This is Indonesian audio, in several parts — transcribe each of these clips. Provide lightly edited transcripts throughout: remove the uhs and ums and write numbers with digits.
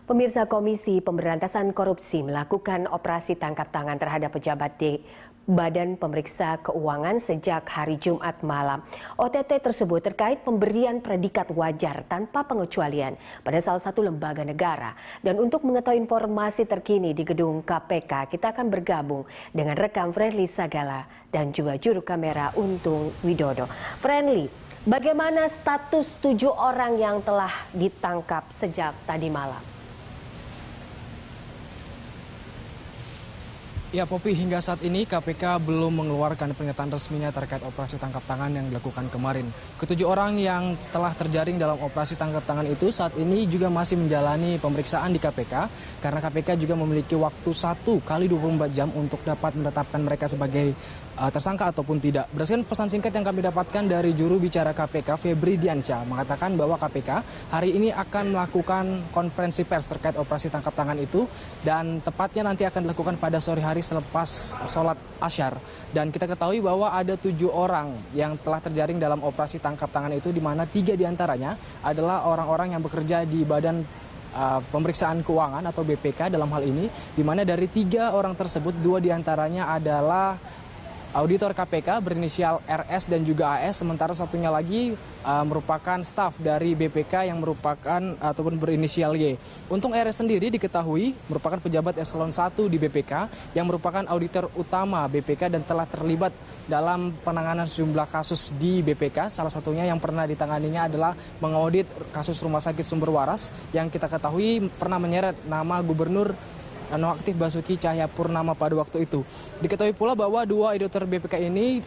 Pemirsa Komisi Pemberantasan Korupsi melakukan operasi tangkap tangan terhadap pejabat di Badan Pemeriksa Keuangan sejak hari Jumat malam. OTT tersebut terkait pemberian predikat wajar tanpa pengecualian pada salah satu lembaga negara. Dan untuk mengetahui informasi terkini di gedung KPK, kita akan bergabung dengan rekan Friendly Sagala dan juga juru kamera Untung Widodo. Friendly, bagaimana status 7 orang yang telah ditangkap sejak tadi malam? Ya, Popi, hingga saat ini KPK belum mengeluarkan pernyataan resminya terkait operasi tangkap tangan yang dilakukan kemarin. Ketujuh orang yang telah terjaring dalam operasi tangkap tangan itu saat ini juga masih menjalani pemeriksaan di KPK karena KPK juga memiliki waktu 1 kali 24 jam untuk dapat menetapkan mereka sebagai tersangka ataupun tidak. Berdasarkan pesan singkat yang kami dapatkan dari juru bicara KPK, Febri Diansyah, mengatakan bahwa KPK hari ini akan melakukan konferensi pers terkait operasi tangkap tangan itu dan tepatnya nanti akan dilakukan pada sore hari selepas sholat Asyar. Dan kita ketahui bahwa ada 7 orang yang telah terjaring dalam operasi tangkap tangan itu, di mana 3 diantaranya adalah orang-orang yang bekerja di Badan Pemeriksaan Keuangan atau BPK dalam hal ini, di mana dari 3 orang tersebut 2 diantaranya adalah auditor KPK berinisial RS dan juga AS, sementara satunya lagi merupakan staf dari BPK yang merupakan ataupun berinisial Y. Untuk RS sendiri diketahui merupakan pejabat eselon 1 di BPK yang merupakan auditor utama BPK dan telah terlibat dalam penanganan sejumlah kasus di BPK. Salah satunya yang pernah ditanganinya adalah mengaudit kasus Rumah Sakit Sumber Waras yang kita ketahui pernah menyeret nama Gubernur nonaktif Basuki Cahayapurnama pada waktu itu. Diketahui pula bahwa 2 auditor BPK ini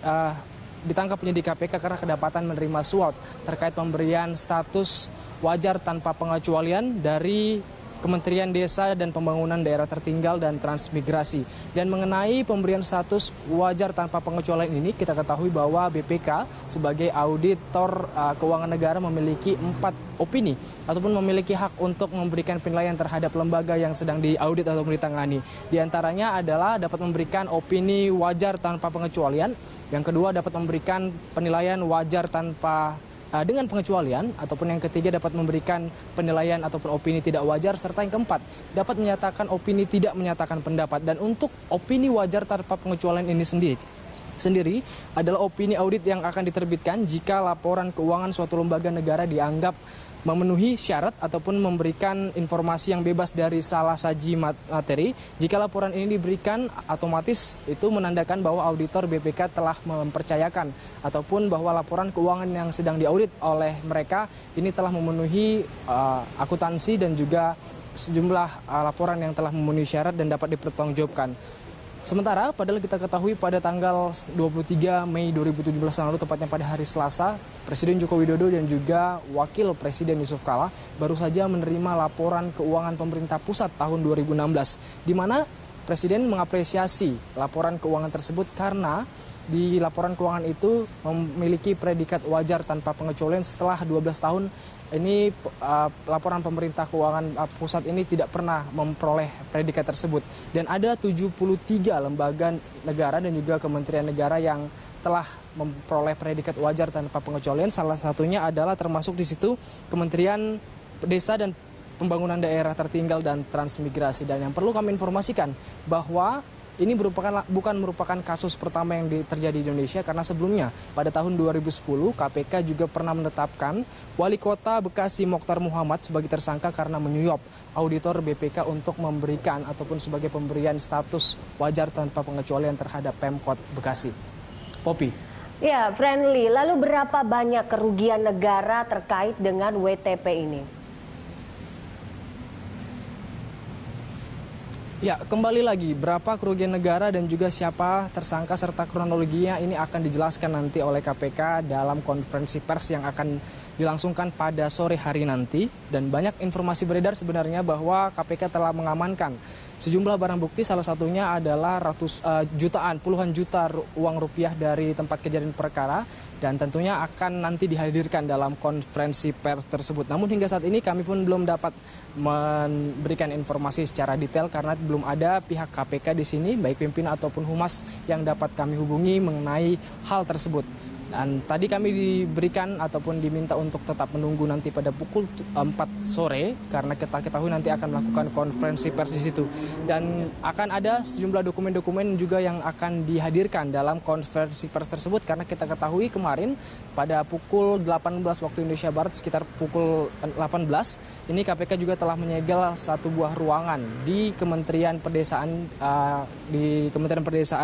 ditangkap penyidik KPK karena kedapatan menerima suap terkait pemberian status wajar tanpa pengecualian dari Kementerian Desa dan Pembangunan Daerah Tertinggal dan Transmigrasi. Dan mengenai pemberian status wajar tanpa pengecualian ini, kita ketahui bahwa BPK sebagai auditor keuangan negara memiliki 4 opini ataupun memiliki hak untuk memberikan penilaian terhadap lembaga yang sedang diaudit atau ditangani. Di antaranya adalah dapat memberikan opini wajar tanpa pengecualian, yang kedua dapat memberikan penilaian wajar tanpa dengan pengecualian, ataupun yang ketiga dapat memberikan penilaian ataupun opini tidak wajar, serta yang keempat dapat menyatakan opini tidak menyatakan pendapat. Dan untuk opini wajar tanpa pengecualian ini sendiri adalah opini audit yang akan diterbitkan jika laporan keuangan suatu lembaga negara dianggap memenuhi syarat ataupun memberikan informasi yang bebas dari salah saji materi. Jika laporan ini diberikan, otomatis itu menandakan bahwa auditor BPK telah mempercayakan ataupun bahwa laporan keuangan yang sedang diaudit oleh mereka ini telah memenuhi akuntansi dan juga sejumlah laporan yang telah memenuhi syarat dan dapat dipertanggungjawabkan. Sementara padahal kita ketahui pada tanggal 23 Mei 2017 lalu, tepatnya pada hari Selasa, Presiden Joko Widodo dan juga Wakil Presiden Yusuf Kala baru saja menerima laporan keuangan pemerintah pusat tahun 2016, di mana Presiden mengapresiasi laporan keuangan tersebut karena di laporan keuangan itu memiliki predikat wajar tanpa pengecualian. Setelah 12 tahun ini laporan pemerintah keuangan pusat ini tidak pernah memperoleh predikat tersebut. Dan ada 73 lembaga negara dan juga kementerian negara yang telah memperoleh predikat wajar tanpa pengecualian. Salah satunya adalah termasuk di situ Kementerian Desa dan Pembangunan Daerah Tertinggal dan Transmigrasi. Dan yang perlu kami informasikan bahwa ini bukan merupakan kasus pertama yang terjadi di Indonesia, karena sebelumnya pada tahun 2010 KPK juga pernah menetapkan Wali Kota Bekasi Mokhtar Muhammad sebagai tersangka karena menyuap auditor BPK untuk memberikan ataupun sebagai pemberian status wajar tanpa pengecualian terhadap Pemkot Bekasi. Popi. Ya, Friendly, lalu berapa banyak kerugian negara terkait dengan WTP ini? Ya, kembali lagi berapa kerugian negara dan juga siapa tersangka serta kronologinya ini akan dijelaskan nanti oleh KPK dalam konferensi pers yang akan dilangsungkan pada sore hari nanti. Dan banyak informasi beredar sebenarnya bahwa KPK telah mengamankan sejumlah barang bukti, salah satunya adalah puluhan juta uang rupiah dari tempat kejadian perkara, dan tentunya akan nanti dihadirkan dalam konferensi pers tersebut. Namun hingga saat ini kami pun belum dapat memberikan informasi secara detail karena belum ada pihak KPK di sini, baik pimpinan ataupun humas yang dapat kami hubungi mengenai hal tersebut. Dan tadi kami diberikan ataupun diminta untuk tetap menunggu nanti pada pukul 4 sore karena kita ketahui nanti akan melakukan konferensi pers di situ. Dan akan ada sejumlah dokumen-dokumen juga yang akan dihadirkan dalam konferensi pers tersebut karena kita ketahui kemarin pada pukul 18 waktu Indonesia Barat sekitar pukul 18 ini KPK juga telah menyegel satu buah ruangan di Kementerian Pedesaan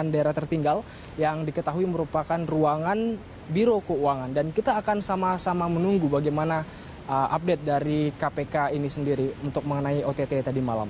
Daerah Tertinggal yang diketahui merupakan ruangan Biro Keuangan, dan kita akan sama-sama menunggu bagaimana update dari KPK ini sendiri untuk mengenai OTT tadi malam.